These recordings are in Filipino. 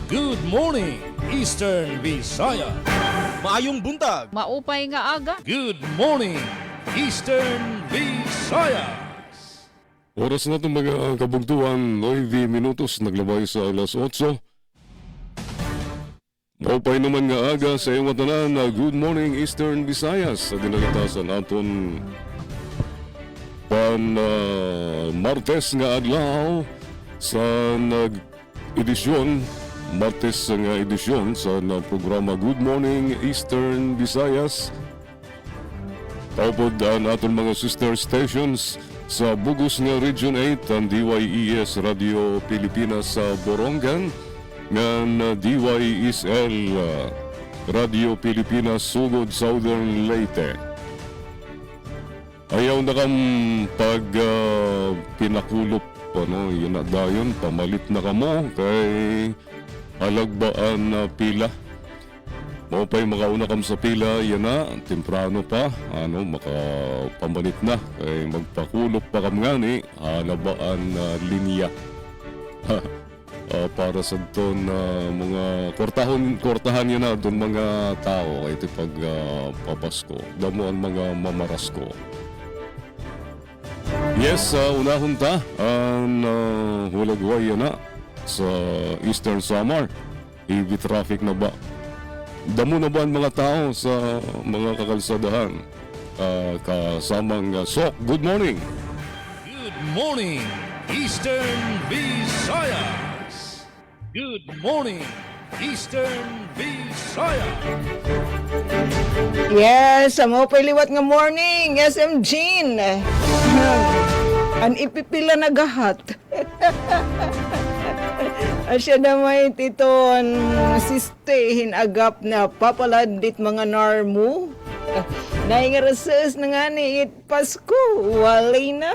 Good morning, Eastern Visaya. Maayong buntag. Maupay nga aga. Good morning, Eastern Visayas. Oras na itong mga kabugtuan, 9 minutos, naglabay sa alas 8. Maupay naman nga aga sa iyong matanan na Good Morning Eastern Visayas sa dinalitasan naton Martes nga adlaw sa nag-edisyon Martes nga edisyon sa programa Good Morning Eastern Visayas. Taupod ang aton mga sister stations sa Bugos nga Region 8 ang DYES Radio Pilipinas sa Borongan ng DYESL Radio Pilipinas Sugod Southern Leyte. Ayaw na kang pag pinakulop yun na dayon, pamalit na kamo kay alagbaan na pila. Maupay makauna kam sa pila, yan na, temprano pa, makapamalit na. Kay magpakulop pa kam nga ni, halabaan na linya. Para sa doon mga kortahan yan na doon mga tao kay iti pag papasko. Damo ang mga mamarasko. Yes, unahon ta ang hulagway yan na sa Eastern Samar. Heavy traffic na ba? Damo na ba ang mga tao sa mga kakalsadahan? Kasamang Sok, good morning! Good morning, Eastern Visayas. Good morning, Eastern Visayas. Yes, amo pa liwat nga morning, SM Jean. An ipipila na gahat. Asya na may titon sistehin agap na papaladit mga narmo. Naingarasas na nga ni Pasko, walay na.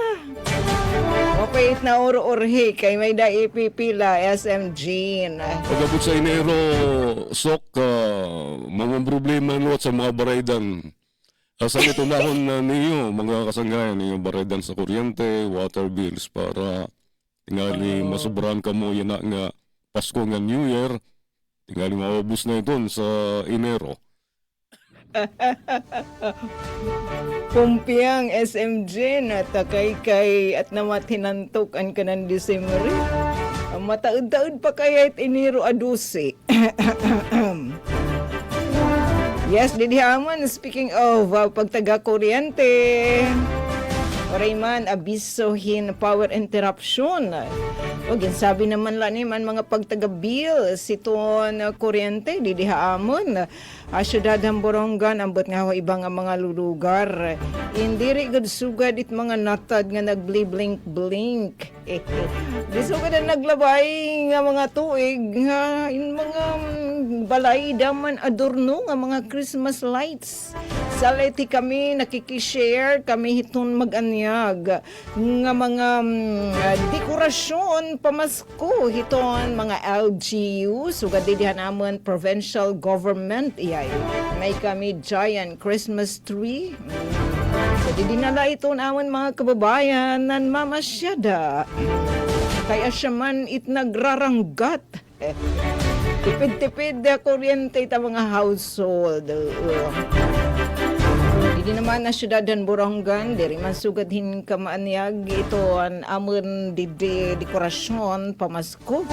Mapait na oro-orhe kay may da ipipila SM Jean. Pagabot sa Enero, Sok, mga problema luwat sa mga baraydan. Asan ito nahon na niyo, mga kasanggayan, niyo baraydan sa kuryente, water bills para tingali masubran ka mo yan na nga Pasko nga New Year, tingali maubos na ito sa Enero. Pumpiang SMJ na takay-kay at namatinantok ang kanang Disyembre. Mataud-taud pa kaya it iniro adusi. Yes, didihaman, speaking of pagtaga-kuryente. Rayman, abisohin power interruption. O ginsabi naman lang man mga pagtaga-bill siton kuryente, didihaamon. Asyudad ang Borongan, ambot nga ho ibang mga lugar. Indiri gud sugad it mga natad nga nagblink-blink. Di sugad na naglabay nga mga tuig nga in mga balay daman adorno nga mga Christmas lights. Sa leti kami nakikishare, kami hiton mag-anyag nga mga dekorasyon pamasko hiton mga LGU sugad didihan namon provincial government iyay. May kami giant Christmas tree. Jadi dinala ito naman mga kababayan nan mamasyada. Kaya siya man it nagraranggat. Tipid-tipid na kuryente ita mga household. Hindi naman na syudadan Borongan, diri man sugadhin kamaanyag ito ang amon dekorasyon pamasko.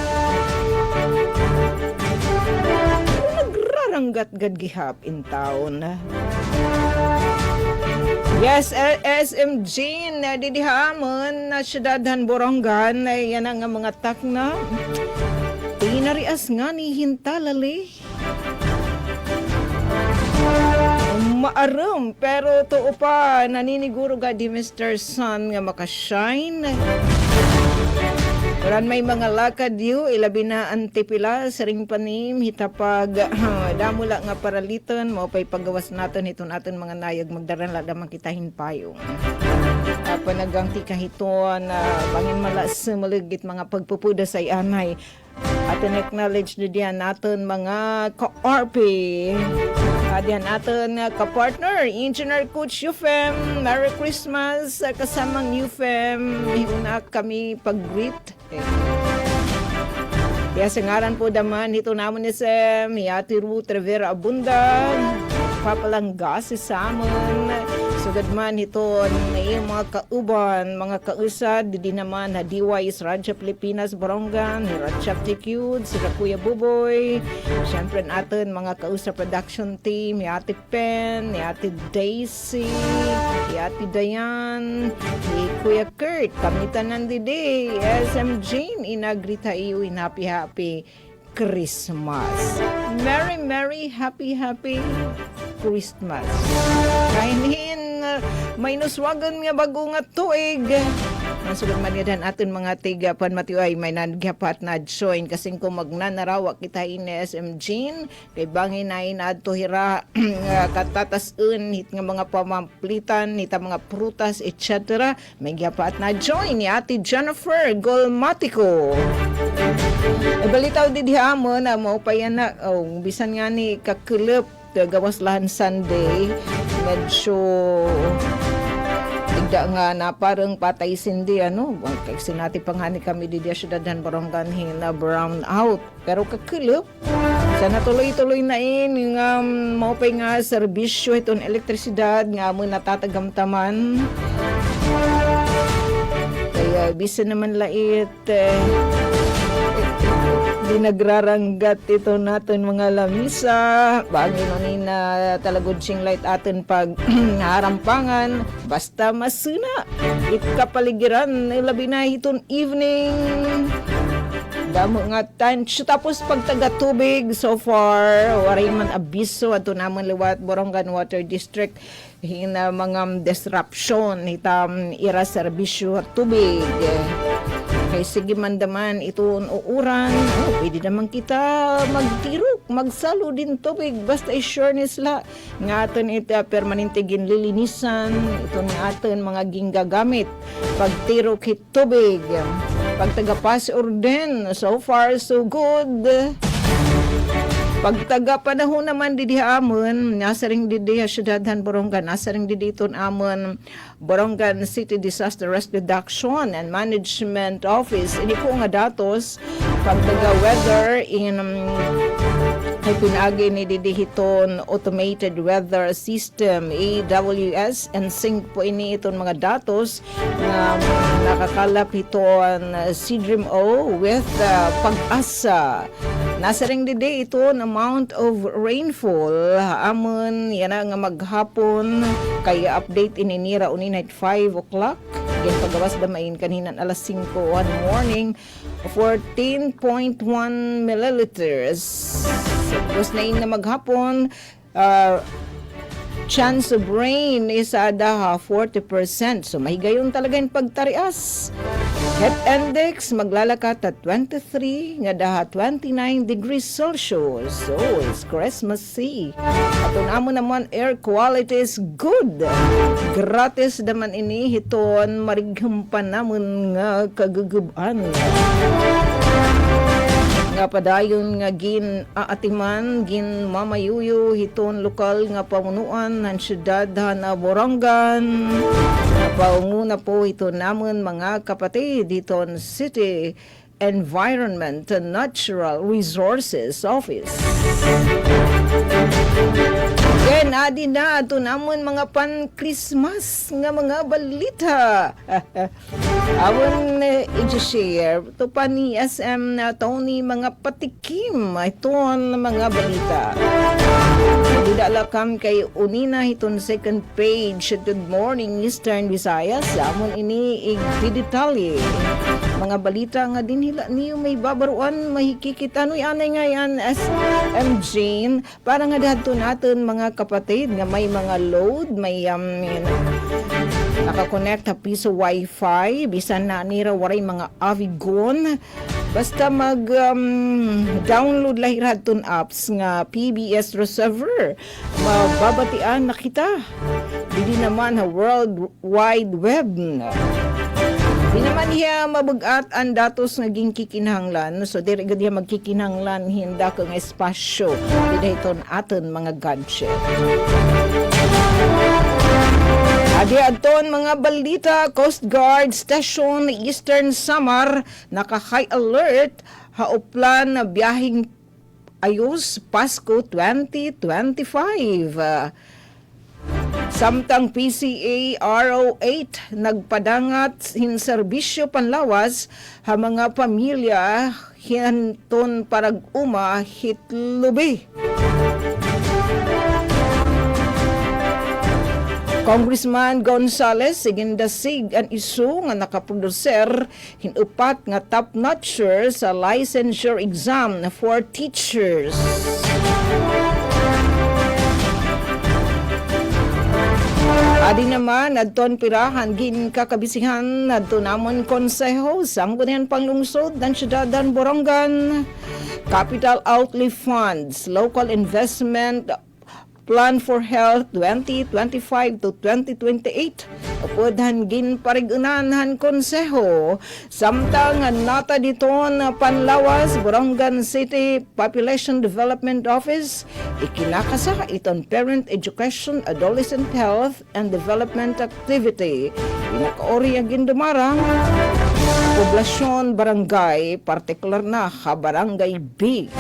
Nagraranggat gad gihap in town. Yes, SMG na didihamon na syudadan Borongan ay yan ang mga takna. Tinarias nga ni hintalali. Maaram, pero to pa naniniguro ga di Mr. Sun nga makashine. Karan may mga lakad yu, ilabi na antipila, saring panim, hitapag, damula nga paraliton, maupay paggawas natin hiton aton mga nayag, magdaran la damang kitahin payong. Panagang tikahiton, bangin malas malugit mga pagpupuda sa anay. Atin acknowledge na diyan natin mga ka-RP. Diyan natin ka-partner, Engineer Coach Yufem. Merry Christmas kasamang Yufem. Ihuna kami pag-greet. Kaya sa ngaran po daman, ito naman ni Sam, Ate Ruth Rivera Abundan, papalangga si Samon. Sugad man ito na mga kauban, mga kausad, di naman Hadiway is Radya Pilipinas Borongan, ni Ratchap Tikyud, sila Kuya Buboy, syempre natin mga kausap production team, ni Ate Pen, ni Ate Daisy, ni Ate Dayan, ni Kuya Kurt, kami tanan didi, SM Jane, inagrita iyo in happy Christmas. Merry, happy Christmas. Kainin, may nuswagan nga bago nga tuig. Masugod manidan aton mga tiga pan matiway may nagyapat na join kasing kung magnanarawa kita ini SM Jean kay bangin na inadto hira katatasun hit nga mga pamamplitan nita mga prutas etc. May gyapat na join ni Ate Jennifer Golmatico. Balitaw di dihamon na mao pa yan na bisan nga ni kakulop gawas lahan Sunday medyo igda nga na parang patay sindi kasi natin panghani kami di syudadhan baranggan hina brown out pero kakulop sana tuloy-tuloy na yung maupay nga serbisyo itong elektrisidad nga mo natatagamtaman kaya bisa naman lait di nagraranggat ito natin mga lamisa bangin na talagod sing light atin pag harampangan basta masuna ikapaligiran labi na itong evening damo nga tansyo tapos pag taga tubig so far waray man abiso ato naman liwat Borongan Water District hina mga disruption hitam ira serbisyo tubig kay sige man daman itong uuran pwede naman kita magtirok magsalo din tubig basta i-sureness la nga aton ito permanente ginlilinisan ito nga aton mga ginggagamit pagtirok hit tubig pagtagapas orden so far so good pagtaga panahon naman didi amon nasaring didi syudadhan Borongan nasaring didi iton amon Borongan City Disaster Risk Reduction and Management Office ini po nga datos pagtaga weather in ay pinagi ni didihiton automated weather system AWS and sync po ini itong mga datos na nakakalap iton CDRIM-O with Pag-asa. Nasa ring didi ito ang amount of rainfall amon yan nga maghapon kaya update ininira unin at 5 o'clock yan pagawas damain kaninan alas 5 one morning 14.1 milliliters. Tapos na maghapon, chance of rain is ada 40%. So mahigayon talaga yung pagtarias. Heat index maglalaka at 23 nga daha 29 degrees Celsius. So it's Christmas Eve. Ato namo naman air quality is good. Gratis naman ini hiton marighampan namon nga kaguguban. Nga padayon nga gin aatiman gin mamayuyo hiton lokal nga pamunuan ng syudad na Borongan paunguna po ito namon mga kapatid diton City Environment and Natural Resources Office. Again, adi na ito namon mga pan-Christmas nga mga balita. Awon i-share ito pa ni SM na Tony mga patikim iton mga balita. Didalakam kay unina iton second page Good Morning Eastern Visayas amon ini igdidetalye mga balita nga dinhila niyo may babaruan mahikikit anoy anay nga yan SM Jane para nga dadto natin mga kapatid nga may mga load may nakakonect na piso wifi bisan na nira waray mga Avigon basta mag download lahirad ton apps nga PBS receiver mababatian na kita hindi naman World Wide Web di naman hiya mabugat ang datos naging kikinahanglan so diri gud hiya magkikinahanglan hinda kang espasyo didayton aton mga gadget. Adi adton mga balita Coast Guard Station Eastern Samar naka high alert hauplan na biyaheng ayos Pasko 2025. Samtang PCA RO8 nagpadangat hin serbisyo panlawas ha mga pamilya hinton parag uma hitlubi. Congressman Gonzales sigindasig ang isu nga nakaproducer hinupat nga top-notcher sa licensure exam for teachers. Adi naman, adton pirahan gin kakabisihan adto namon konseho sanggunian panglungsod ng syudadan Borongan. Capital Outlay Funds, Local Investment Plan for Health 2025 to 2028. Upodhan gin parigunahan konseho. Samtang nata diton Panlawas, Borongan City Population Development Office, ikinakasa iton Parent Education, Adolescent Health and Development Activity. Pinakaori ang gindumarang poblasyon barangay, partikular na Barangay B.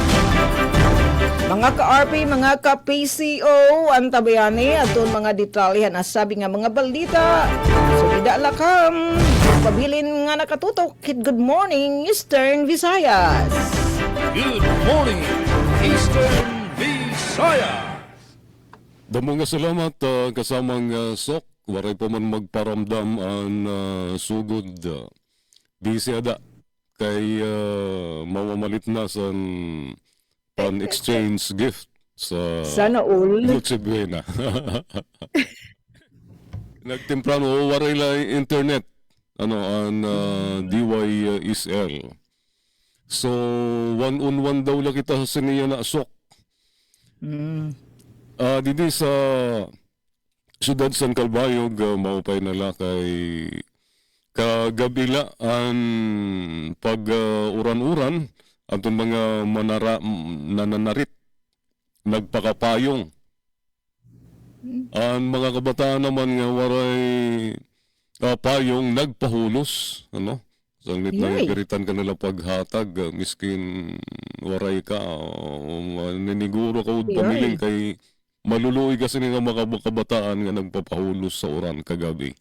Mga ka-RP, mga ka-PCO, ang tabayani at mga detalye na sabi nga mga balita. Sulida lakam, pabilin nga nakatutok. Good morning, Eastern Visayas. Good morning, Eastern Visayas. Damo nga salamat kasamang sok. Waray pa man magparamdam ang sugod. Busy ada kay mamamalit na sa pan-exchange gift sa Sana all. Noche Buena. Nagtemprano waray la internet ang DYSL. So one-on-one daw lang kita sa niya na sok. Didi sa Siyudad San Calbayog, maupay nala kay kagabila ang pag-uran-uran atong mga nananarit nagpakapayong. Ang mga kabataan naman nga waray payong nagpahulos, ano? Sanglit na nagiritan ka nila paghatag, miskin waray ka, niniguro ka ud pamiling kay maluluoy kasi nga mga kabataan nga nagpapahulos sa uran kagabi.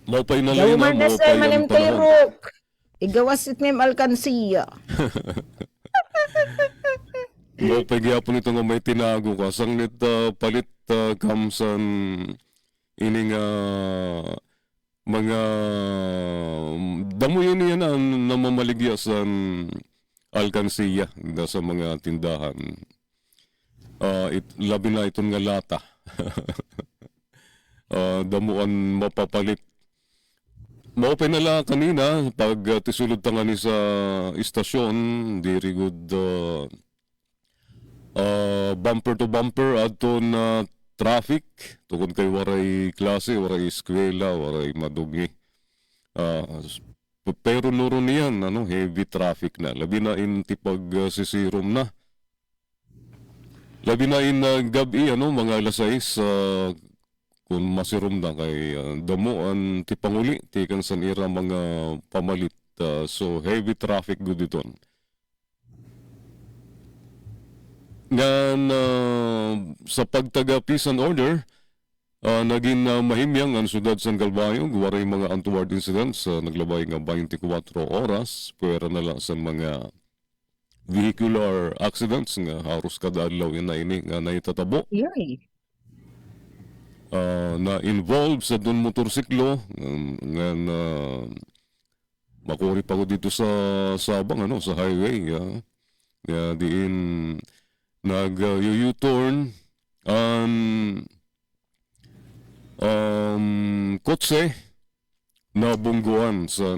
Maupay na lang na, maupay ang panahon. Igawas itnem alkansiya. Maupay gyapon ito nga may tinago ka. Sanglit palit kamsan ining mga damo yun yan ang namamaligya sa alkansiya sa mga tindahan. Labi na itong nga lata. Damuan mapapalit. Maupay na lang kanina, pag tisulod ta nga ni sa istasyon, diri good bumper to bumper adto na traffic, tungkol kay waray klase, waray eskwela, waray madugni. Pero nuro niyan, heavy traffic na. Labi na in tipag sisirom na. Labi na in gabi, mga alas 6, kung masirom na kay damuan ti panguli ti kan san ira mga pamalit, so heavy traffic good iton ngan sa pagtaga peace and order naging mahimyang ang Siyudad San Calbayog. Waray mga untoward incidents, naglabay nga 24 oras pwera na lang sa mga vehicular accidents nga haros kada adlaw na ini nga naitatabo. Na involved sa doon motorsiklo nga makuri pa ko dito sa Sabang, sa highway, diin nag-U-turn ang kotse na bungguan sa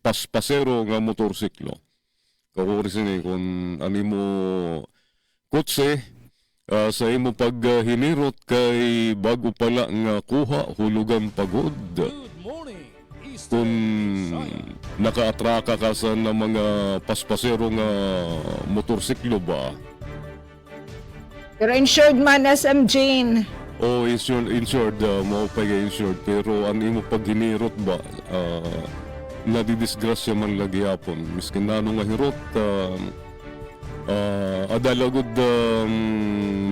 paspasero nga motorsiklo. Kakuri sini kung animo kotse sa imo paghinirot kay bago pala nga kuha hulugan pagod. Kung nakaatraka ka sa na mga paspasero nga motorsiklo ba? Pero insured man, SM Jane. Insured, mo pa insured, pero ang imo paghinirot ba nadidisgrasya man lagi hapon. Miskin na nga hirot, adalagod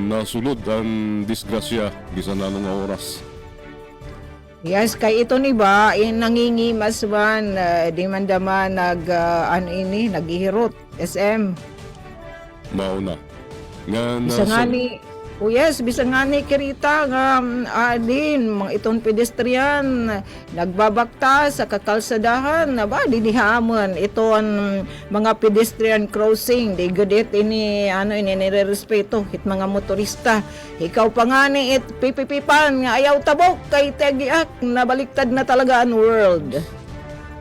nasulod ang disgrasya bisan na nga oras. Yes, kay ito ni ba, nangingimas man, di man daman naghihirot, SM. Mauna. Nga Bisa nga ni, yes, bisa nga ni Kirita nga mga itong pedestrian nagbabakta sa kakalsadahan na ba didihamon iton mga pedestrian crossing di godit ini nirerespeto hit mga motorista ikaw pa nga ni it pipipipan nga ayaw tabok kay tagiak nabaliktad na talaga ang world.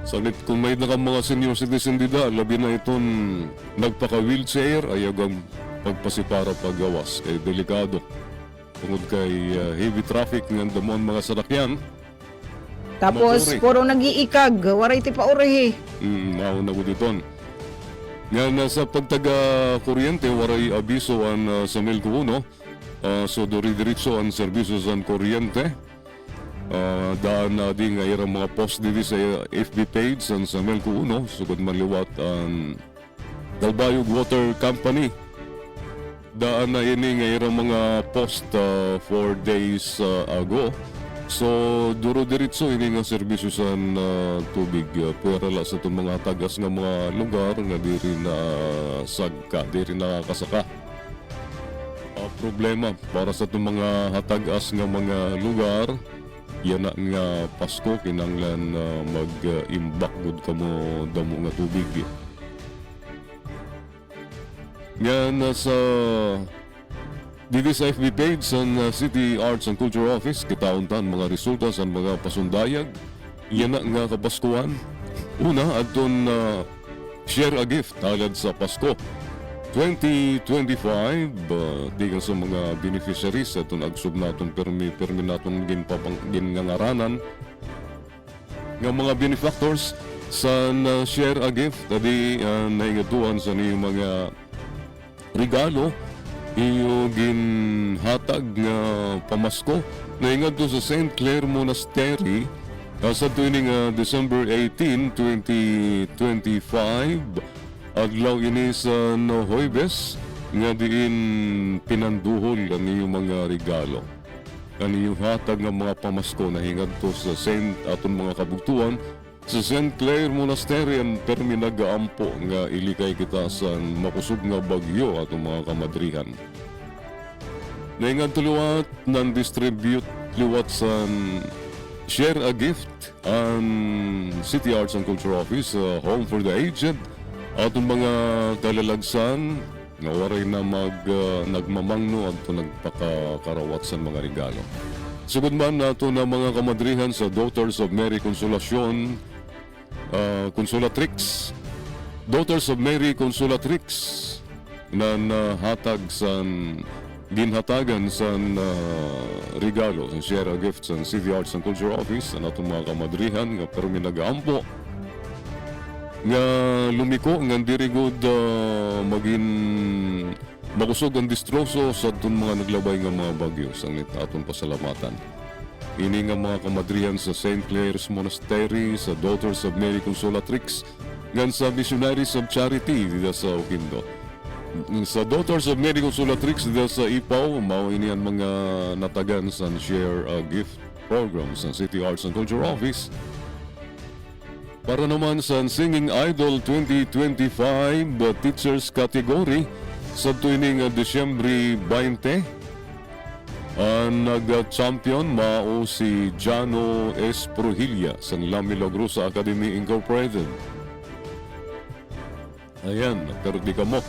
Salit kung may mga senior citizen dida, labi na iton nagpaka-wheelchair, ayagang pagpasipara paggawas. Kay delikado. Tungod kay heavy traffic ng damon mga sasakyan. Tapos, Mapuri. puro nag-iikag. Waray ti pa urehi. Nauna ko diton. Nga sa pagtaga-kuryente, waray abiso ang sa Melco 1. So, diri-diritso ang serbisyo sa kuryente. Daan na di nga irang mga post dito sa FB page sa Melco 1. Sugod manliwat ang Dalbayog Water Company. Daan na ini nga irang mga post 4 days ago. So, duro-diritso ini nga serbisyo sa tubig. Pwera la sa itong mga tagas nga mga lugar nga diri na sagka, diri na kasaka. Problema para sa itong mga hatagas nga mga lugar, yan na nga Pasko, kinanglan mag-imbak good kamo damo nga tubig. Yan sa dito sa FB page sa City Arts and Culture Office, kitauntan mga resulta sa mga pasundayag. Yan na nga kapaskuhan. Una, adton share a gift agad sa Pasko. 2025, digan sa mga beneficiaries, atong agsub naton permi naton ginngaranan nga mga benefactors sa share a gift. Tadi naingatuan sa niyong mga regalo iyo ginhatag nga pamasko naingad to sa St. Clair Monastery sa tuwing December 18, 2025 adlaw ini sa Huwebes nga diin pinanduhol ang iyong mga regalo ang iyong hatag nga mga pamasko nahingad to sa aton mga kabugtuan sa St. Clair Monastery ang permi nagaampo nga ilikay kita sa makusog nga bagyo atong mga kamadrihan. Naingad tuluwat ng distribute liwat sa share a gift ang City Arts and Culture Office, Home for the Aged, atong mga kalalagsan nga waray na nagmamangno at nagpakakarawat sa mga regalo. Sugod man nato na mga kamadrihan sa Daughters of Mary Consolacion, Consolatrix, Daughters of Mary Consolatrix na nahatag sa ginhatagan sa regalo sa share a gift sa City Arts and Culture Office ang atong mga kamadrihan nga pero minagaampo nga lumiko nga dirigod maging makusog ang distroso sa atong mga naglabay nga mga bagyo sa atong pasalamatan. Ini nga mga kamadrihan sa St. Clair's Monastery, sa Daughters of Mary Consolatrix, ngan sa Missionaries of Charity dito sa Oquindo. Sa Daughters of Mary Consolatrix dito sa Ipaw, mao ini ang mga natagan sa share a gift program sa City Arts and Culture Office. Para naman sa Singing Idol 2025 Teachers Category sa tuwing Desyembre 20, ang nag-champion mao si Jano S. Prohilia sa La Milagrosa Academy Incorporated. Ayan, pero di ka mo.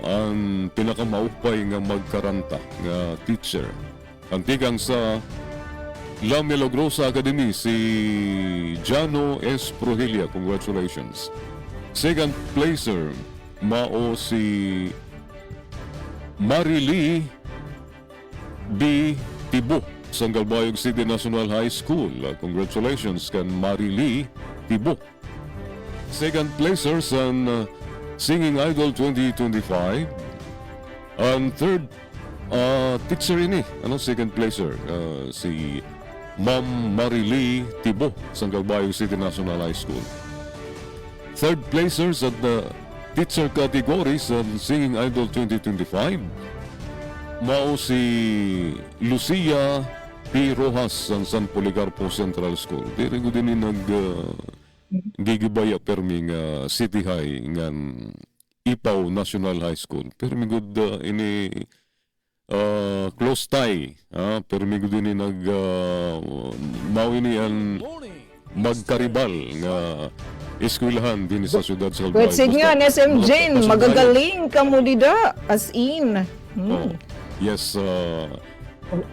Ang pinakamaupay nga magkaranta nga teacher. Ang tigang sa La Milagrosa Academy si Jano S. Prohilia. Congratulations. Second placer mao si Marilee B. Tibo sa Galbayog City National High School. Congratulations kan Marilee Tibo. Second placer sa Singing Idol 2025. And third teacher ini, second placer si Ma'am Marily Tibo sa Calbayog City National High School. Third placers at the teacher category sa Singing Idol 2025, mao si Lucia P. Rojas sa San Policarpo Central School. Diri ko din gigibaya permi nga City High ngan Ipaw National High School. Permi gud ini close tie. Permi gud ini mao ini ang Morning. magkaribal nga eskwelahan din sa syudad sa But sige nga, SM Jane, magagaling ka mo dida. As in. Oh, yes,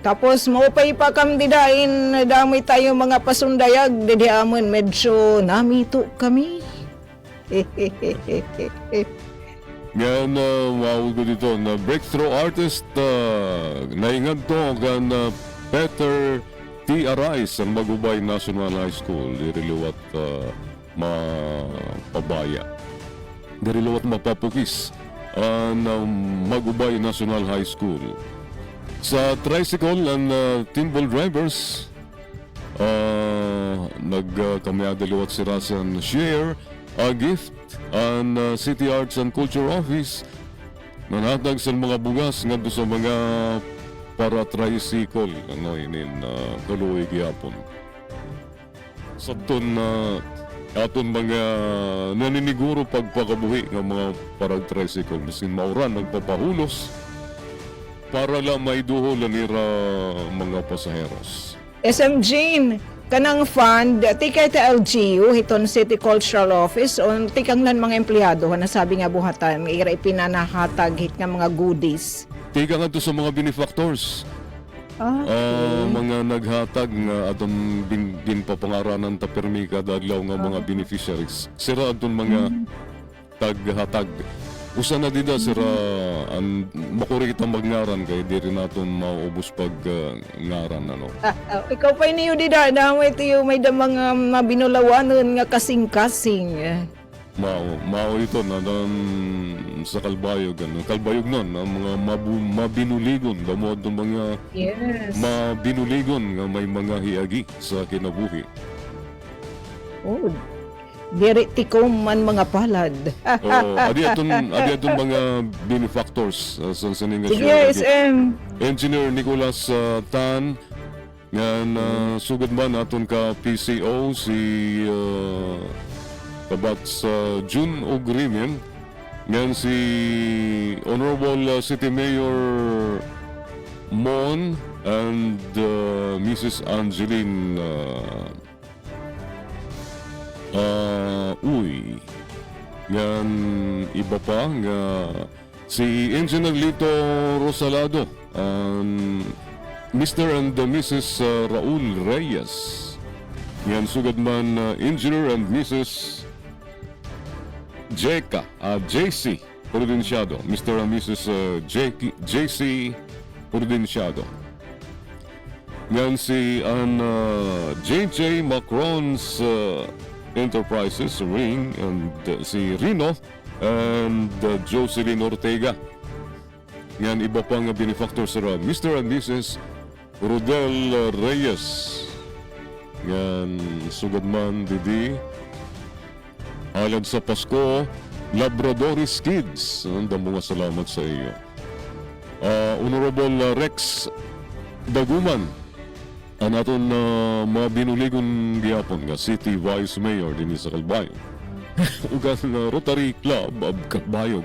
Tapos maupay pa kam didain, dami tayo mga pasundayag, didi amon medyo namito kami. yan mawag ko dito na breakthrough artist naingad to kan Peter T. Arais ang Magubay National High School diriliwat mapabaya diriliwat mapapukis ang Magubay National High School. Sa tricycle and timbal drivers, nagkamiyadaliwat si Rasan Share, a gift ang City Arts and Culture Office, manatag sa mga bugas ngadto sa mga para tricycle, kaluoy gihapon. Sa aton mga naniniguro pagpakabuhi ng mga parang tricycle, masin mauran, nagpapahulos, para lang maiduhol nira mga pasaheros. SM Jane, kanang fund, tikay ta LGU, hiton City Cultural Office, o tikang nan mga empleyado, na sabi nga buhatan, ira ipinanahatag hit nga mga goodies. Tika nga to sa mga benefactors. Mga naghatag nga atong ginpapangaranan ta permi kada adlaw nga mga beneficiaries. Sira atong mga taghatag. Usa na dida sira ang makuri kita magngaran kay diri naton maubos pag ngaran Ikaw pa niyo dida, damay tiyo may da mga mabinulawanon nga kasing-kasing. Mao ito na sa Calbayog Calbayog nun ang mga mabinuligon damo adtong mga mabinuligon nga may mga hiagi sa kinabuhi. Oh, diri tikom man mga palad. Adi atong mga benefactors sa sininga Sige, SM. Engineer Nicolas Tan nga sugod man aton ka PCO si kabat sa June Ogrimen ngan si Honorable City Mayor Mon and Mrs. Angeline Uy ngan iba pa nga si Engineer Lito Rosalado Mr. and Mrs. Raul Reyes ngan sugad man Engineer and Mrs. JC Prudenciado, Mr. and Mrs. JC Prudenciado. Yan si JJ Macron's Enterprises, Ring, and si Rino, and Jocelyn Ortega. Yan iba pang benefactor sa Mr. and Mrs. Rodel Reyes. Yan sugad man didi. Alag sa Pasko, Labradoris Kids. Ang mga salamat sa iyo. Honorable Rex Daguman, ang aton mga binuligon gihapon nga City Vice Mayor din sa Calbayog. Ugan Rotary Club of Calbayog.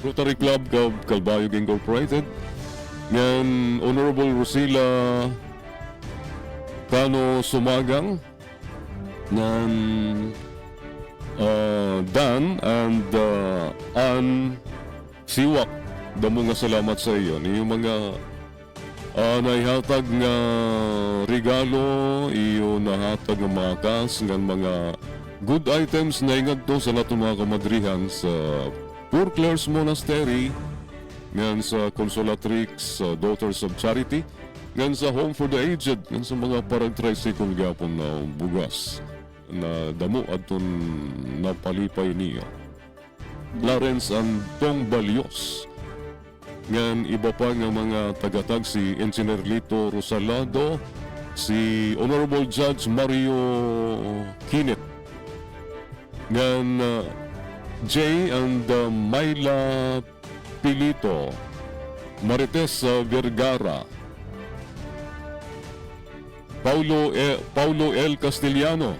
Rotary Club of Calbayog Incorporated. Yan Honorable Rosila Cano Sumagang, ng Dan and Ann Siwak. Damo nga salamat sa iyo. Yung mga naihatag nga regalo, iyo nahatag nga mga kas, nga mga good items na ingad to sa nato mga kamadrihan sa Poor Clares Monastery, ngan sa Consolatrix Daughters of Charity, ngan sa Home for the Aged, ngan sa mga parang tricycle gapon na bugas na damo adton napalipay niya. Clarence Antong Balios ngan iba pa nga mga tagatag si Engineer Lito Rosalado, si Honorable Judge Mario Kinet, ngan Jay and Myla Pilito, Marites Vergara, Paulo L. Castellano,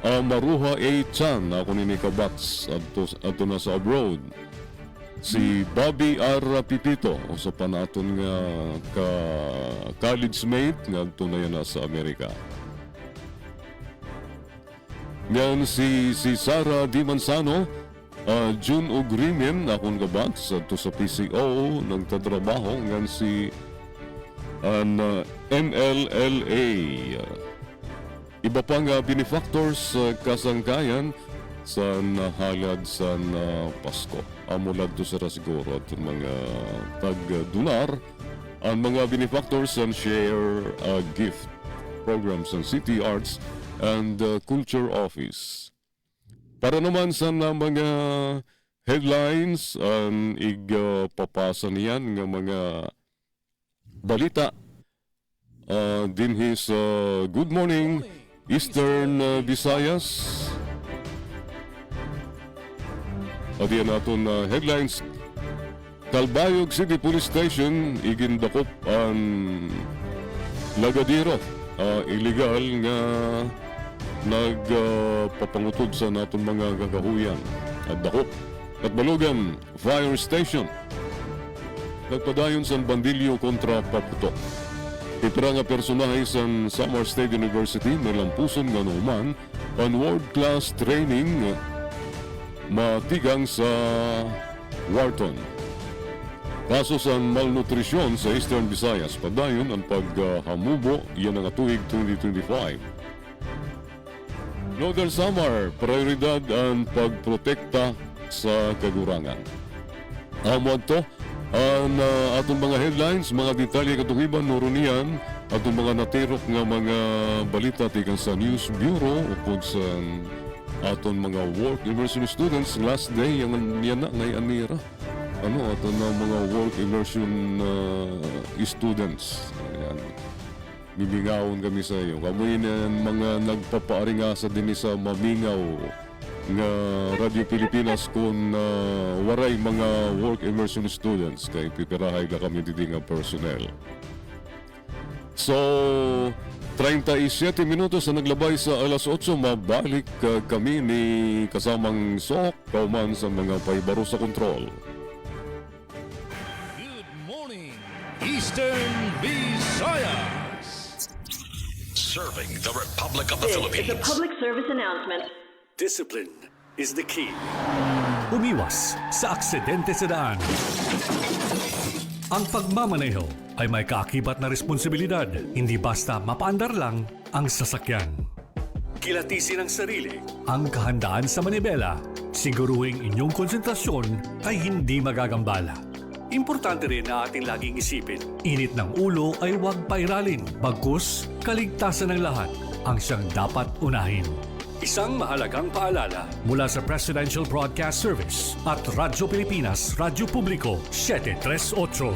Maruha A. Chan, ako ni Kabats, adto na sa abroad. Si Bobby R. Pipito, o sa panaton nga college mate, nga adto na yan sa Amerika. Ngayon si Sara Di Manzano, June Ugrimen, akong kabats, adto sa PCO, nagtatrabaho. Ngayon si MLLA. Iba pang benefactors sa kasangkayan sa nahalad sa Pasko. Amulad do sa siguro at mga tag-donar ang mga benefactors and share gift programs ng City Arts and Culture Office. Para naman sa mga headlines ang igpapasa niyan ng mga balita din his Good Morning Eastern Visayas. At yan natin headlines. Calbayog City Police Station igindakop ang lagadiro illegal nga nagpapangutod sa naton mga kagahuyan at dakop. At Balugan Fire Station nagpadayon sa bandilyo kontra paputok. Ipira nga personahe sa Samar State University nalampuson nga numan on world-class training matigang sa Wharton. Kaso sa malnutrisyon sa Eastern Visayas, padayon ang paghamubo yan ang tuig 2025. Northern Samar, prioridad ang pagprotekta sa kagurangan. Amod to, ang atong mga headlines, mga detalye katugiban nurunian, atong mga natirok nga mga balita tikan sa News Bureau upod sa atong mga work immersion students last day yang yan na ngay anira. Atong mga work immersion students. Ayan. Bibingawon kami sa iyo. Kamoy na mga nagpapaaringasa din sa mamingaw nga Radio Pilipinas kung waray mga work immersion students kay pipirahay na kami dito nga personnel. So, 37 minutos na naglabay sa alas 8, mabalik kami ni kasamang Sok, kauman sa mga paibaro sa kontrol. Good morning, Eastern Visayas. Serving the Republic of the This is Philippines. a public service announcement. Discipline is the key. Umiwas sa aksidente sa daan. Ang pagmamaneho ay may kaakibat na responsibilidad, hindi basta mapaandar lang ang sasakyan. Kilatisin ang sarili. Ang kahandaan sa manibela, siguruhing inyong konsentrasyon ay hindi magagambala. Importante rin na ating laging isipin. Init ng ulo ay huwag pairalin, bagkus kaligtasan ng lahat ang siyang dapat unahin. Isang mahalagang paalala. Mula sa Presidential Broadcast Service at Radyo Pilipinas, Radyo Publiko, 738.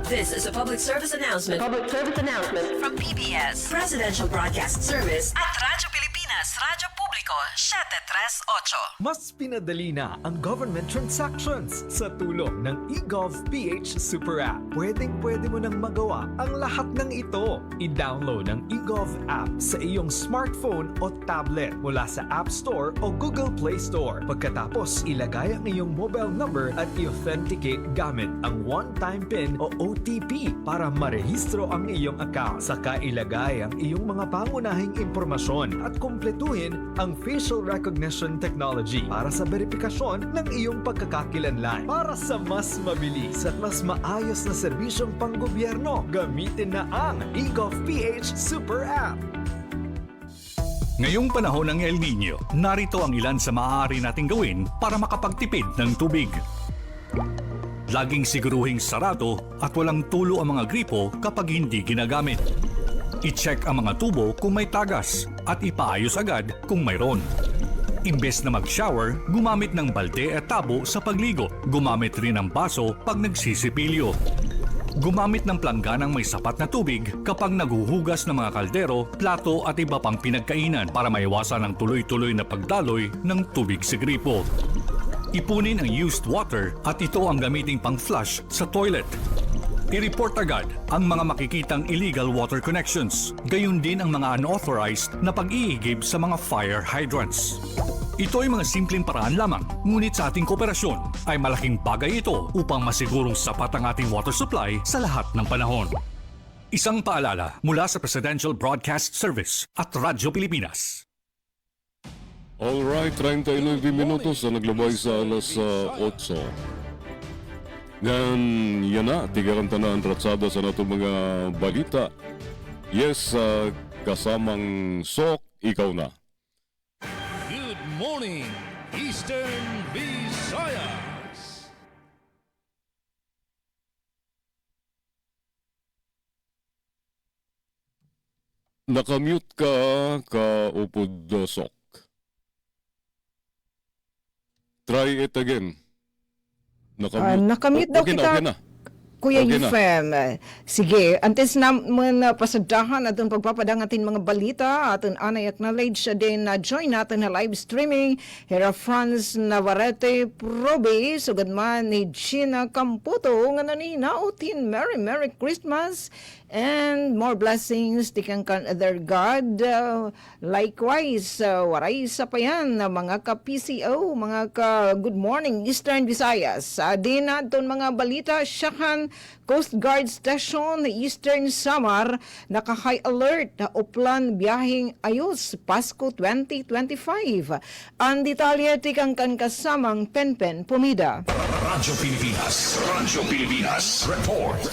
This is a public service announcement Public service announcement. from PBS, Presidential Broadcast Service at Radyo Pilipinas, Radyo Publiko, 738. Mas pinadali na ang government transactions sa tulong ng eGov.ph Super App. Pwedeng-pwede mo nang magawa ang lahat ng ito. I-download ang eGov app sa iyong smartphone o tablet mula sa App Store o Google Play Store. Pagkatapos, ilagay ang iyong mobile number at i-authenticate gamit ang one-time PIN o OTP para marehistro ang iyong account. Saka ilagay ang iyong mga pangunahing impormasyon at kumpletuhin ang facial recognition technology para sa verifikasyon ng iyong pagkakakilanlan. Para sa mas mabilis at mas maayos na serbisyong panggobyerno, gamitin na ang eGov.ph Super App. Ngayong panahon ng El Nino, narito ang ilan sa maaari nating gawin para makapagtipid ng tubig. Laging siguruhing sarado at walang tulo ang mga gripo kapag hindi ginagamit. I-check ang mga tubo kung may tagas at ipaayos agad kung mayroon. Imbes na mag-shower, gumamit ng balde at tabo sa pagligo. Gumamit rin ng baso pag nagsisipilyo. Gumamit ng plangganang may sapat na tubig kapag naguhugas ng mga kaldero, plato at iba pang pinagkainan para maiwasan ang tuloy-tuloy na pagdaloy ng tubig sa gripo. Ipunin ang used water at ito ang gamiting pang-flush sa toilet. I-report agad ang mga makikitang illegal water connections, gayon din ang mga unauthorized na pag-iigib sa mga fire hydrants. Ito ay mga simpleng paraan lamang, ngunit sa ating kooperasyon ay malaking bagay ito upang masigurong sapat ang ating water supply sa lahat ng panahon. Isang paalala mula sa Presidential Broadcast Service at Radyo Pilipinas. Alright, 39 minutos na naglabay sa alas 8. Ngayon, yan na, tigakanta na ang ratsada sa nato mga balita. Yes, kasamang Sok, ikaw na. Good morning, Eastern Visayas. Nakamute ka upod Sok. Try it again. Nakamute daw Okay kita. na. Kuya Okay na. Yufem, sige, antes naman pasadahan atong pagpapadangatin mga balita, aton anay acknowledge din na join natin na live streaming, Hera Franz Navarrete Probe, sugad man ni Gina Camputo, nga naninautin, Merry Christmas, and more blessings, tikang kan other God. Likewise, waray sa payan na mga ka-PCO, mga ka-Good Morning Eastern Visayas. Di na itong mga balita, Siakan Coast Guard Station Eastern Samar, naka-high alert na uplan biyaheng ayos Pasko 2025. Ang detalye tikang kan kasamang Penpen Pumida. Radyo Pilipinas, report.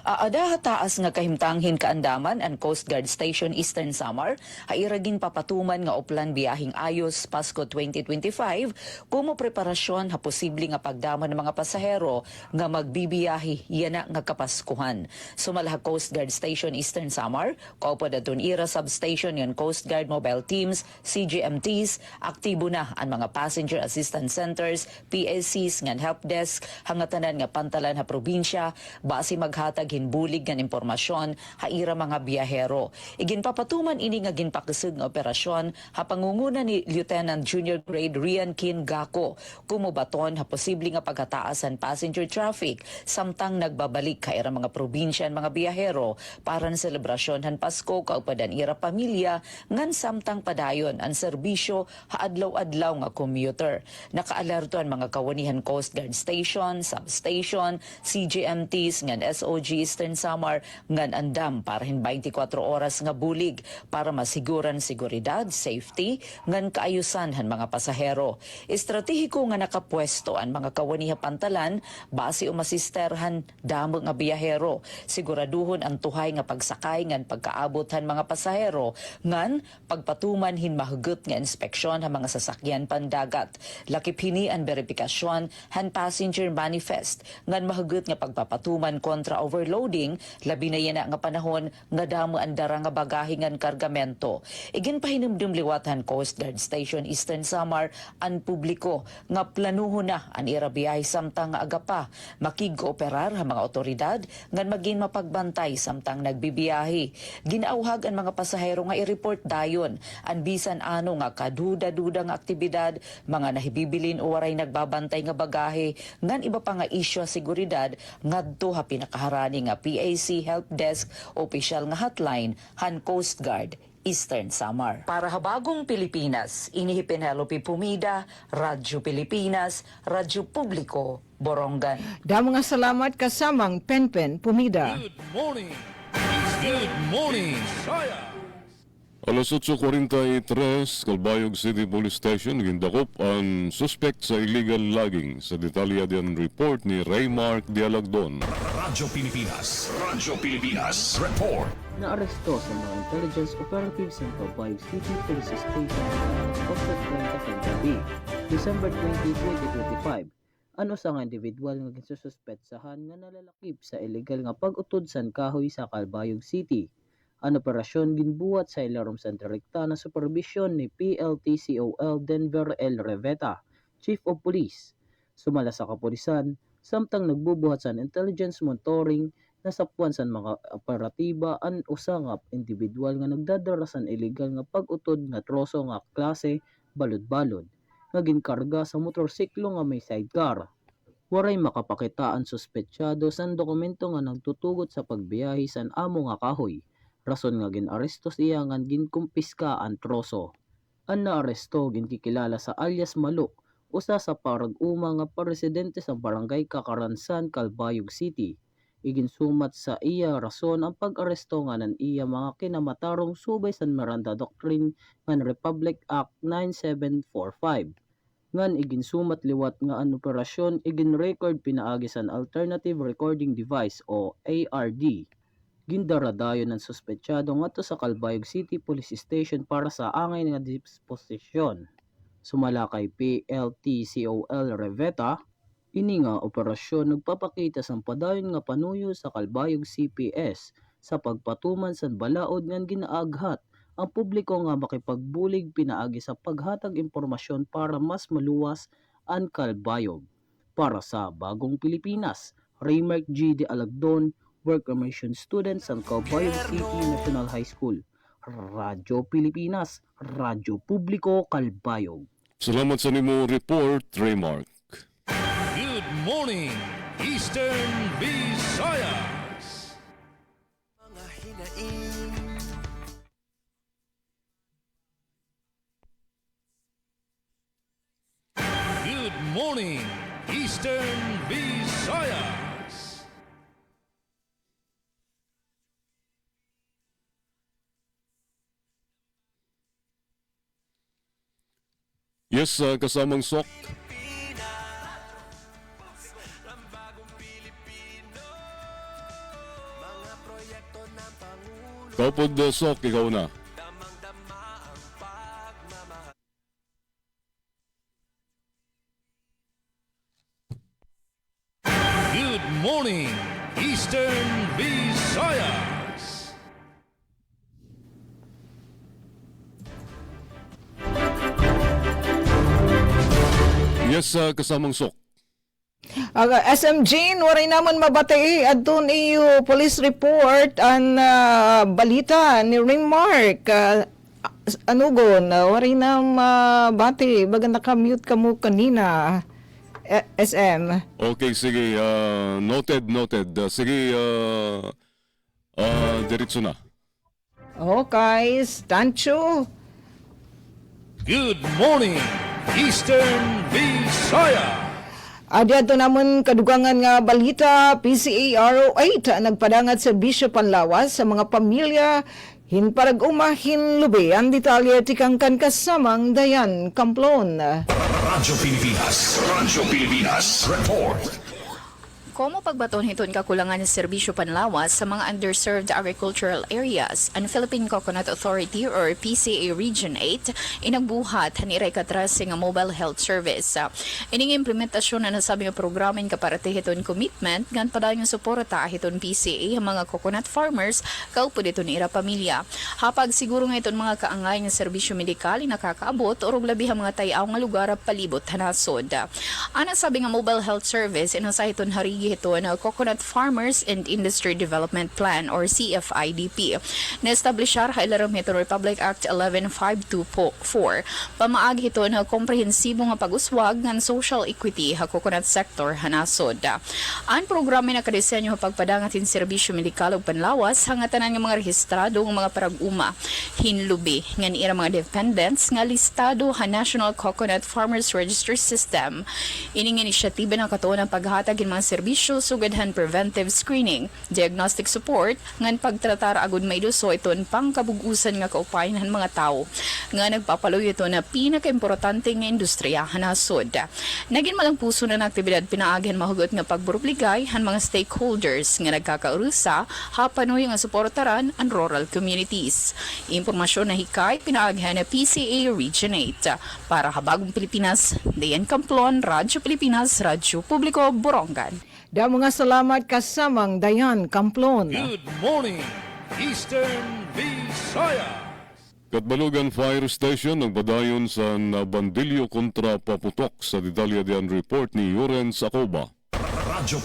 Aada taas nga kahimtanghin kaandaman ang Coast Guard Station Eastern Samar, hairagin papatuman nga uplan biyahing ayos Pasko 2025, kumo preparasyon ha posible nga pagdaman ng mga pasahero nga magbibiyahe yana nga kapaskuhan. Sumala Coast Guard Station Eastern Samar, kaupo daton ira substation ng Coast Guard Mobile Teams, CGMTs, aktibo na ang mga Passenger Assistance Centers, PSCs ngan help desk, hangatanan nga pantalan ha probinsya, base maghatag hinbulig ng impormasyon haira mga biyahero. Iginpapatuman ini nga ginpakisig nga operasyon ha pangunguna ni Lieutenant Junior Grade Rian Kin Gako, kumubaton ha posible nga paghataasan passenger traffic samtang nagbabalik haira mga probinsya ang mga biyahero para ng selebrasyon han Pasko kaupadan ira pamilya ngan samtang padayon ang serbisyo ha adlaw-adlaw nga commuter. Nakaalerto ang mga kawanihan Coast Guard Station, Substation, CGMTs ngan SOG Eastern Samar ngan andam para hin 24 oras nga bulig para masiguran seguridad, safety ngan kaayusan han mga pasahero. Estratehiko nga nakapwesto ang mga kawaniha pantalan base o masisterhan damo nga biyahero. Siguraduhon ang tuhay nga pagsakay ngan pagkaabot han mga pasahero ngan pagpatuman hin mahugot nga inspeksyon han mga sasakyan pandagat. Lakip hini ang verifikasyon han passenger manifest ngan mahugot nga pagpapatuman kontra overloading, labi na yan nga panahon nga damo ang dara nga bagahe ngan kargamento. Igin pahinumdum liwatan Coast Guard Station Eastern Samar ang publiko nga planuho na ang irabiyahe samtang nga aga pa makig-operar ang mga otoridad ngan maging mapagbantay samtang nagbibiyahe. Ginauhag ang mga pasahero nga i-report dayon ang bisan ano nga kaduda-duda nga aktibidad, mga nahibibilin o waray nagbabantay nga bagahe ngan iba pa nga isyu seguridad ngadto ha pinakaharani nga PAC Help Desk opisyal nga hotline han Coast Guard Eastern Samar. Para habagong Pilipinas, inihipin Helopi Pumida, Radyo Pilipinas, Radyo Publiko, Borongan. Damo nga salamat kasamang Penpen Pumida. Good morning, Visayas. Alas 8:43, Calbayog City Police Station, gindakop ang suspect sa illegal logging. Sa detalya din report ni Raymark Dialagdon. Radyo Pilipinas, report. Naaresto sa mga intelligence operatives ng Calbayog City Police Station October 20 gabi, December 20, 2025. Ano sa nga individual nga gisususpetsahan nga nalalakip sa illegal nga pag-utod san kahoy sa Calbayog City. Ang operasyon ginbuhat sa ilarom sa direkta na supervisyon ni PLTCOL Denver L. Reveta, Chief of Police. Sumala sa kapulisan, samtang nagbubuhat sa intelligence monitoring na sapuan sa mga operatiba ang usangap individual nga nagdadarasan illegal nga pag-utod nga troso nga klase balod-balod nga ginkarga sa motorsiklo nga may sidecar. Waray makapakita ang suspetsyado sa dokumento nga nagtutugot sa pagbiyahe sa amo nga kahoy. Rason nga ginaresto siya nga ginkumpiska ang troso. Ang naaresto ginkikilala sa alias Malo, usa sa parag-uma nga presidente sa barangay Kakaransan, Calbayog City. Iginsumat sa iya rason ang pag-aresto nga nan iya mga kinamatarong subay sa Miranda Doctrine ng Republic Act 9745. Ngan iginsumat liwat nga ang operasyon igin-record pinaagi sa Alternative Recording Device o ARD. Gindaradayon ng suspetsyado ngadto sa Calbayog City Police Station para sa angay nga disposisyon. Sumala kay PLTCOL Reveta, ini nga operasyon nagpapakita sa padayon nga panuyo sa Calbayog CPS sa pagpatuman sa balaod nga ginaaghat ang publiko nga makipagbulig pinaagi sa paghatag impormasyon para mas maluwas ang Calbayog. Para sa Bagong Pilipinas, Raymark G. de Alagdon, Work Immersion Student sa Calbayog City National High School. Radyo Pilipinas, Radyo Publiko, Calbayog. Salamat sa nimo report, Raymark. Good morning, Eastern Visayas. Good morning, Eastern Visayas. Yes, kasamang sok. Kapod sok, ikaw na. Good morning, Eastern Visayas. Yes, kasamang sok. SM Jane, waray naman mabati adun iyo police report ang balita ni Ringmark. Anugon, waray na mabati, baga nakamute ka mo kanina. SM. Okay, sige. Noted. Sige, diretso na. Okay, Stancho. Good morning, Eastern Visayas. Adto namon kadugangan nga balita, PCA RO8 nagpadangat sa Bishop Panlawas sa mga pamilya hinparag umahin lubi ang detalye tikangkan kasamang Dayan Camplon. Radyo Pilipinas report. Komo pagbaton hiton kakulangan ng serbisyo panlawas sa mga underserved agricultural areas, ang Philippine Coconut Authority or PCA Region 8 inagbuhat ni Rekatras nga mobile health service. Ining implementasyon na nasabi nga programa kaparate hiton commitment ngan padayon suporta hiton PCA ang mga coconut farmers kaupo dito ni ira pamilya. Hapag siguro nga hiton mga kaangay nga serbisyo medikal nakakaabot o labi ang mga tayaw nga lugar palibot hanasod. Ana sabi nga mobile health service inasa hiton harigi ito na Coconut Farmers and Industry Development Plan or CFIDP. Na-establishar hailaram ito Republic Act 11524. Pamaagi ito na komprehensibo nga pag-uswag ng social equity ha coconut sector hanasod. Ang programa na kadisenyo pagpadangatin serbisyo medikal ug panlawas hangatanan nga mga rehistrado ng mga parag-uma hinlubi ngan ira mga dependents nga listado ha National Coconut Farmers Register System. Ining inisyatiba na katuon ang paghatag ng mga serbisyo sugadhan preventive screening, diagnostic support, ngan pagtratar agud may duso iton pangkabugusan nga kaupayan ng mga tao. Nga nagpapaloy ito na pinaka-importante nga industriya hanasod. Naging malang puso na aktibidad pinaagyan mahugot nga pagburupligay han mga stakeholders nga nagkakaurusa hapanoy nga suportaran ang rural communities. Impormasyon na hikay pinaagyan na PCA Region 8. Para Habagong Pilipinas, Dayan Camplon, Radyo Pilipinas, Radyo Publiko, Borongan. Da mga salamat kasamang Dayan Camplon. Good morning, Eastern Visayas. Katbalogan Fire Station nagbadayon sa Bandilyo kontra paputok sa detalyadean report ni Yorens Acoba. Radyo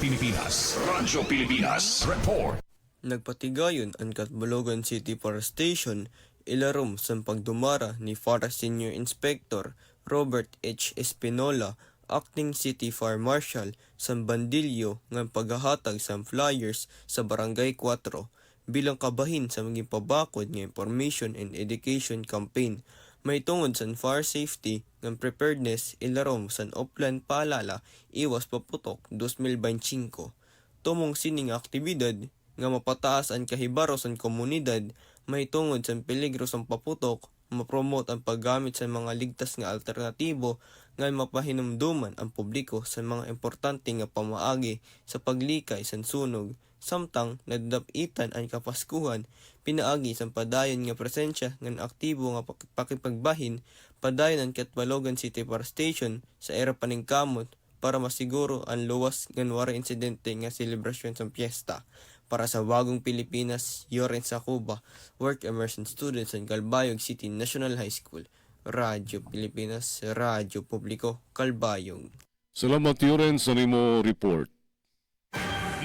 Pilipinas Report. Nagpatigayon ang Katbalogan City Forest Station ilarom sa pagdumara ni Forest Senior Inspector Robert H. Espinola, Acting City Fire Marshal sa Bandilyo ng paghahatag sa flyers sa Barangay 4 bilang kabahin sa maging pabakod ng information and education campaign may tungod sa fire safety ng preparedness ilarom sa Oplan Paalala Iwas Paputok 2025. Tumong sining aktibidad nga mapataas ang kahibaro sa komunidad may tungod sa peligro sa paputok, mapromote ang paggamit sa mga ligtas nga alternatibo nga mapahinumduman ang publiko sa mga importante nga pamaagi sa paglikay sa sunog. Samtang nadapitan ang kapaskuhan, pinaagi sa padayon nga presensya ng aktibo nga pakipagbahin, padayon ang Katbalogan City Fire Station sa era paningkamot para masiguro ang luwas nga wara insidente nga selebrasyon sa piyesta. Para sa Bagong Pilipinas, Yorens Acoba, Work Immersion Students ng Calbayog City National High School, Radyo Pilipinas, Radyo Publiko, Calbayog. Salamat Yorens sa nimo report.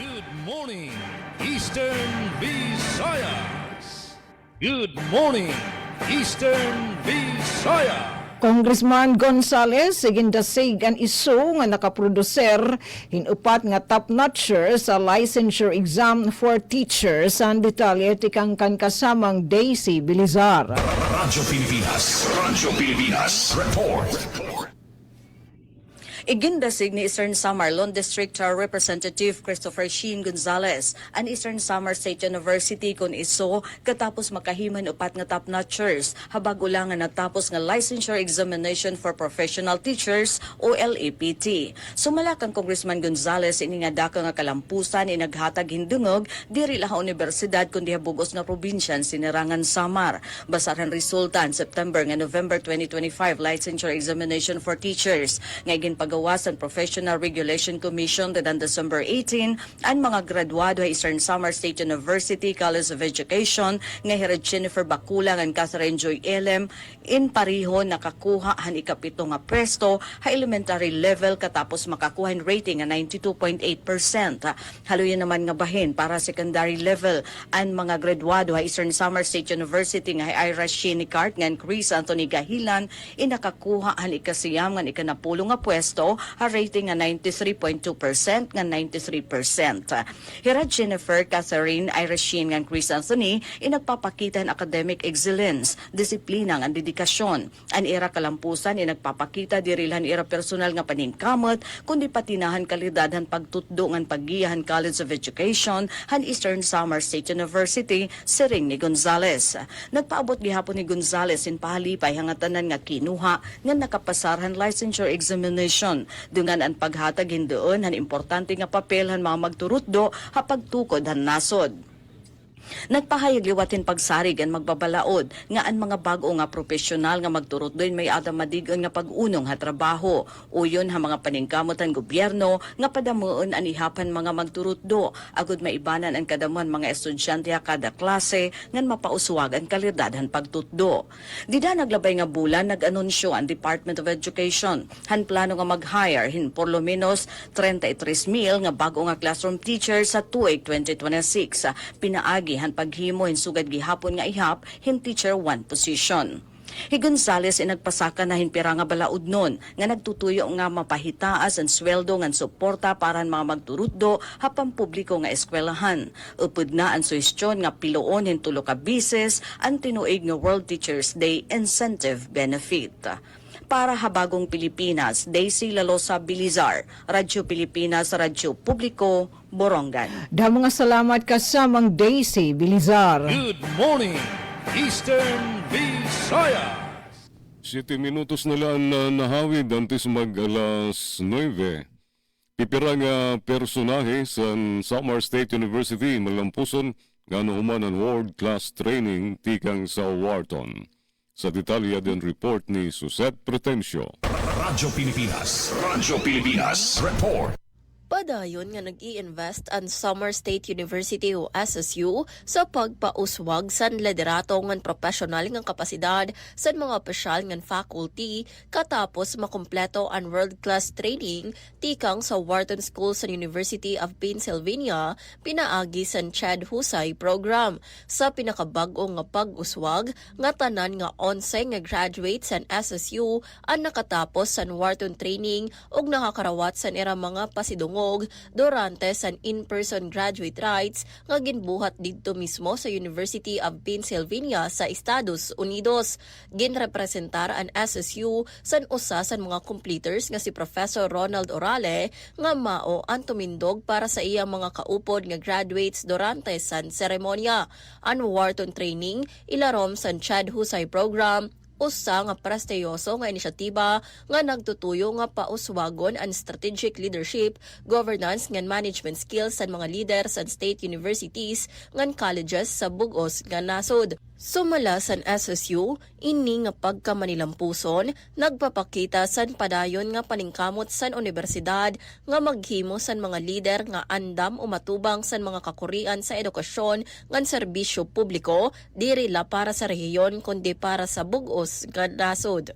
Good morning, Eastern Visayas. Good morning, Eastern Visayas. Congressman Gonzales, sigindasig ang iso nga nakaproducer hinupat nga top-notcher sa licensure exam for teachers ang detalye tikang kan kasamang Daisy Bilizar. Radyo Pilipinas Report. Igindasig ni Eastern Samar Lone District Representative Christopher Sheen Gonzales ang Eastern Samar State University kun iso katapos makahiman upat nga top-notchers habag ulangan natapos nga licensure examination for professional teachers o LEPT. Sumala kang Congressman Gonzales ini nga daka nga kalampusan inaghatag hindungog diri laha universidad kundi habugos nga probinsyan sinirangan Samar. Basaran resulta ang September nga November 2025 licensure examination for teachers nga gawasan Professional Regulation Commission tedang December 18 ang mga graduado sa Eastern Samar State University College of Education nga Herod Jennifer Bakulang and Catherine Joy Elem in pariho nakakuha han ikapito nga pwesto ha elementary level katapos makakuha ang rating nga 92.8%. Haluyan naman nga bahin para secondary level ang mga graduado sa Eastern Samar State University nga Ira Shinicart nga Chris Anthony Gahilan inakakuha han ikasiyam nga ikanapulo nga pwesto ha rating nga 93.2% nga 93%. Hira Jennifer Catherine Irashine nga Chris Anthony inagpapakita ang academic excellence, disiplina nga dedikasyon. Ang ira kalampusan inagpapakita dirilan ira personal nga paningkamot kundi patinahan kalidad han pagtutdo nga paggiyahan College of Education han Eastern Samar State University siring ni Gonzales. Nagpaabot gihapon ni Gonzales in pahalipay hangatanan nga kinuha nga nakapasarhan licensure examination. Dungan ang paghatag hindoon han importante nga papel han mga magturutdo ha pagtukod han nasod. Nagpahayag liwatin pagsarig ang magbabalaod nga ang mga bago nga profesional nga magturot doon may ada madigon nga pag-unong ha trabaho. Uyon ha mga paningkamotan gobyerno nga padamuon ang ihapan mga magturot do. Agud maibanan ang kadamuan mga estudyante ha kada klase ngan mapauswag ang kalidad han pagtutdo. Dida naglabay nga bulan nag-anunsyo ang Department of Education han plano nga mag-hire hin por lo menos 33,000 nga bago nga classroom teachers sa tuig 2026. Pinaagi han paghimo hin sugad gihapon nga ihap hin teacher 1 position. Si Gonzales nagpasaka na hinpira nga balaod nun nga nagtutuyo nga mapahitaas ang sweldo nga suporta para mga magturutdo hapang publiko nga eskwelahan. Upod na ang suwestyon nga piloon hin tulo ka bises ang tinuig nga World Teachers Day incentive benefit. Para Habagong Pilipinas, Daisy Lalosa Bilizar, Radyo Pilipinas, Radyo Publiko, Borongan. Damo nga salamat kasamang Daisy Bilizar. Good morning, Eastern Visayas. 7 minutos na lang na nahawid antes mag alas 9. Pipira nga personahe sa Samar State University malampuson nga nahuman ang world-class training tikang sa Wharton. Sa detalya din report ni Suzette Pretencio. Radyo Pilipinas Report. Padayon nga nag-i-invest ang Samar State University o SSU sa pagpauswag sa liderato ngan professional nga kapasidad sa mga opisyal ngan faculty katapos makumpleto ang world-class training tikang sa Wharton School sa University of Pennsylvania pinaagi sa Chad Husay program. Sa pinakabag-o nga pag-uswag nga tanan nga 11 nga graduates sa SSU ang nakatapos sa Wharton training ug nakakarawat sa ira mga pasidungog durante sa in-person graduate rights nga ginbuhat didto mismo sa University of Pennsylvania sa Estados Unidos. Ginrepresentar ang SSU sa usa sa mga completers nga si Professor Ronald Orale nga mao ang tumindog para sa iyang mga kaupod nga graduates durante sa seremonya. Ang Wharton training ilarom sa Chad Husay program usa nga prestiyoso nga inisyatiba nga nagtutuyo nga pauswagon ang strategic leadership, governance ngan management skills sa mga leader sa state universities ngan colleges sa bug-os nga nasod. Sumala sa SSU, ini nga pagkamanilampuson, nagpapakita san padayon nga paningkamot san universidad nga maghimo san mga lider nga andam umatubang san mga kakurian sa edukasyon ngan serbisyo publiko, diri la para sa rehiyon kundi para sa bug-os nga nasod.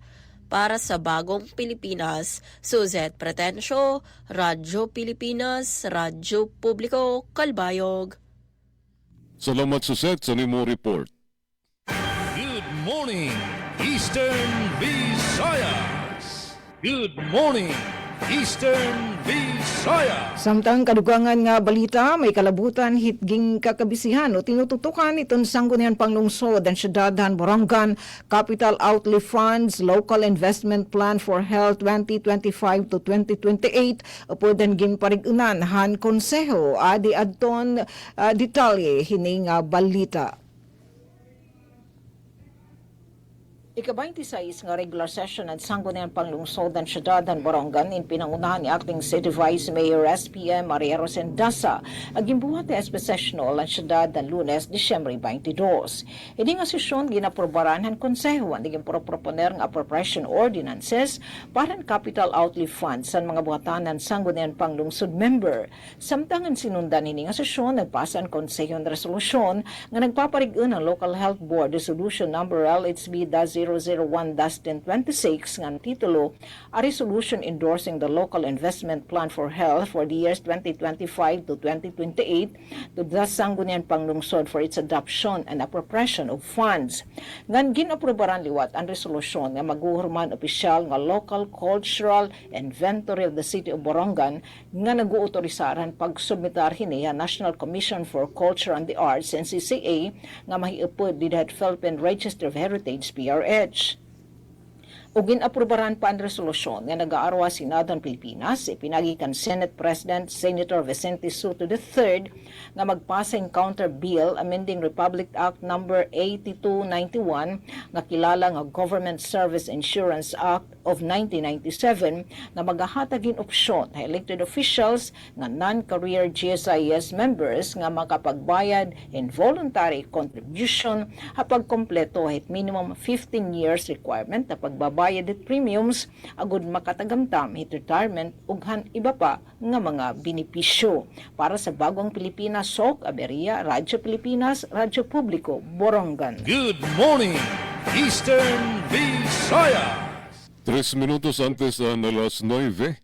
Para sa Bagong Pilipinas, Suzette Pretensyo, Radyo Pilipinas, Radyo Publiko, Kalbayog. Salamat Suset sa nimo report. Good morning, Eastern Visayas. Good morning, Eastern Visayas. Samtang kadugangan nga balita, may kalabutan hitging kakabisihan o tinututukan itong sanggunian panglungsod ang syudadhan Borongan Capital Outlay Funds Local Investment Plan for Health 2025 to 2028 upo dan ginparigunan han konseho adi adton detalye hining balita. Ika-26 nga regular session at sanggunian panglungsod ng syudadhan Borongan in pinangunahan ni Acting City Vice Mayor SPM Mariero Sendasa ang gimbuhat ni SP Sessional ang syudadhan Lunes, Disyembre 22. Ini nga sesyon ginaprobaran ng konseho ang naging proponer ng appropriation ordinances para ng capital outlay funds sa mga buhatan ng sanggunian panglungsod member. Samtang ang sinundan ini nga sesyon, nagpasa ang konseho ng resolusyon nga nagpaparigun ang Local Health Board Resolution Number LHB-001-1026 ng titulo a resolution endorsing the local investment plan for health for the years 2025 to 2028 to the sanggunian panglungsod for its adoption and appropriation of funds. Ngan ginaprobaran liwat ang resolusyon nga maguhurman opisyal nga local cultural inventory of the city of Borongan nga naguutorisaran pagsubmitar hiniya National Commission for Culture and the Arts NCCA nga mahiupod di Philippine Register of Heritage PRH. O ginaprobaran pa ang resolusyon nga nag-aarwa Senado ng Pilipinas, ipinagi kan Senate President Senator Vicente Soto III nga magpasa ang counter bill amending Republic Act No. 8291 nga kilala nga Government Service Insurance Act of 1997 na magahatagin opsyon na elected officials nga non-career GSIS members nga makapagbayad in voluntary contribution hapag kompleto at minimum 15 years requirement na pagbabayad at premiums agud makatagamtam hit retirement ug han iba pa nga mga benepisyo. Para sa Bagong Pilipinas, SOC, Aberia, Radyo Pilipinas, Radyo Publiko, Borongan. Good morning, Eastern Visayas. 3 minutos antes na alas 9,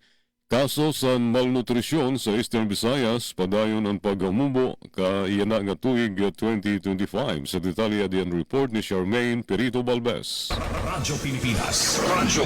kaso sa malnutrisyon sa Eastern Visayas, padayon ang paghamubo kaiyana nga tuig 2025. Sa detalye diyan report ni Charmaine Perito Balbes. Radyo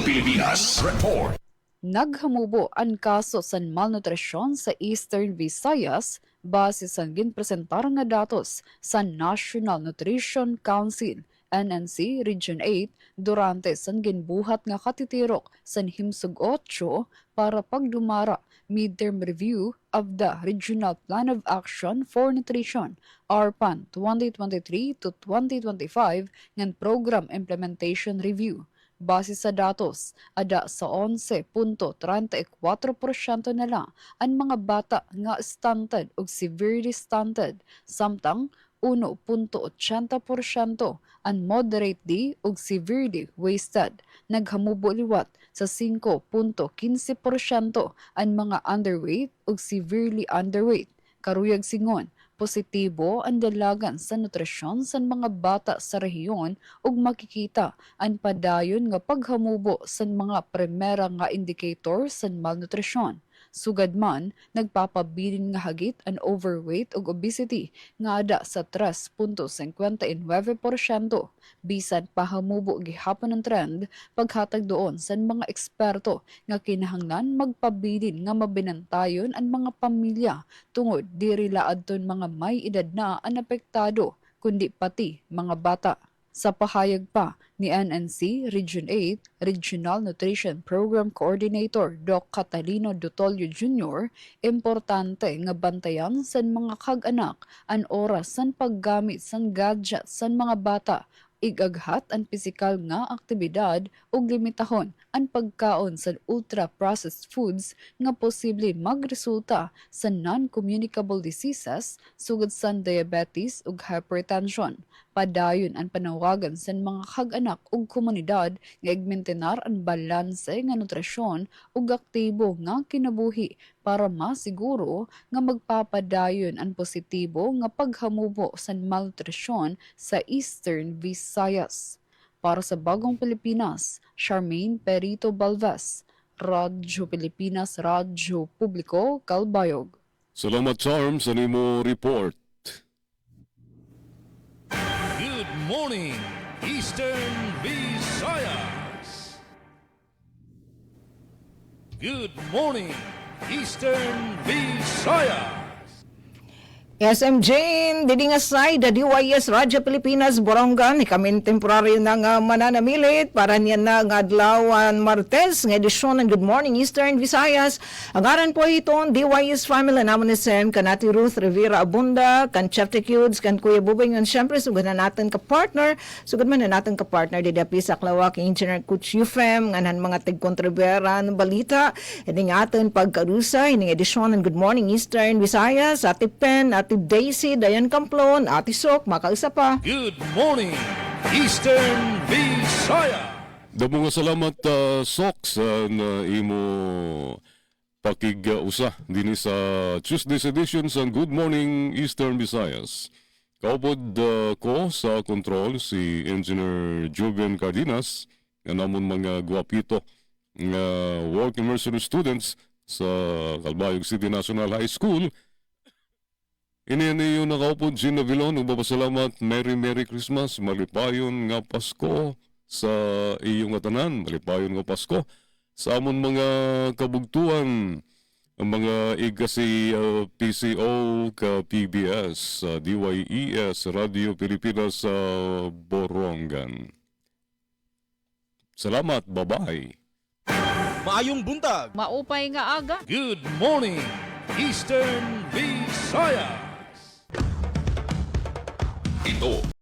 Pilipinas report. Naghamubo ang kaso sa malnutrisyon sa Eastern Visayas base sa ginpresentar nga datos sa National Nutrition Council NNC Region 8 durante sa ginbuhat nga katitirok sa Himsog 8 para pagdumara midterm review of the Regional Plan of Action for Nutrition RPAN 2023 to 2025 ngan Program Implementation Review. Base sa datos, ada sa 11.34% na lang ang mga bata nga stunted ug severely stunted, samtang 1.80% ang moderately ug severely wasted. Naghamubo liwat sa 5.15% ang mga underweight ug severely underweight. Karuyag singon, positibo ang dalagan sa nutrisyon sa mga bata sa rehiyon ug makikita ang padayon nga paghamubo sa mga primera nga indicator sa malnutrisyon. Sugad man, nagpapabilin nga hagit ang overweight ug obesity nga ada sa 3.59%. Bisan pahamubo gihapon ang trend, paghatag doon sa mga eksperto nga kinahanglan magpabilin nga mabinantayon ang mga pamilya tungod diri laadton mga may edad na ang apektado kundi pati mga bata. Sa pahayag pa ni NNC Region 8 Regional Nutrition Program Coordinator Doc Catalino Dutolio Jr., importante nga bantayan sa mga kag-anak ang oras sa paggamit sa gadget sa mga bata, igaghat ang pisikal nga aktibidad ug limitahon ang pagkaon sa ultra-processed foods nga posible magresulta sa non-communicable diseases sugod sa diabetes ug hypertension. Padayon ang panawagan sa mga kag-anak ug komunidad nga igmentenar ang balanse nga nutrisyon ug aktibo nga kinabuhi para masiguro nga magpapadayon ang positibo nga paghamubo sa malnutrisyon sa Eastern Visayas. Para sa Bagong Pilipinas, Charmaine Perito Balvas, Radyo Pilipinas, Radyo Publiko, Calbayog. Salamat, Charm, sa nimo report. Good morning, Eastern Visayas. Good morning, Eastern Visayas. SM Jane, didi nga side, DYS Radyo Pilipinas, Borongan, ikamin temporaryo na nga mananamilit para niya na nga adlawan Martes, nga edisyon ng Good Morning Eastern Visayas. Agaran po iton, DYS family naman ni Sem, kanati Ruth Rivera Abunda, kan Chef Tecudes, kan Kuya Bubay, ngan syempre, sugad na natin ka-partner, didi Pisa Klawak, Engineer Coach Ufem, nganan mga tig-kontriberan balita, hindi nga atin pagkarusa, hindi edisyon ng Good Morning Eastern Visayas, Ate Pen, Ate Daisy, Dayan Camplon, Ate Sok, makaisa pa. Good morning, Eastern Visayas. Damo nga salamat, Sok, sa imo pakig-usa din sa Tuesday's edition sa Good Morning Eastern Visayas. Kaupod ko sa control si Engineer Joven Cardenas, nga namon mga guwapito nga working mercenary students sa Calbayog City National High School. Ini yung nakaupod Gina Vilon, nagpapasalamat, Merry Christmas, malipayon nga Pasko sa iyong atanan, malipayon nga Pasko sa amon mga kabugtuan, ang mga igasi PCO ka PBS, DYES, Radio Pilipinas sa Borongan. Salamat, bye-bye. Maayong buntag. Maupay nga aga. Good morning, Eastern Visayas. Ito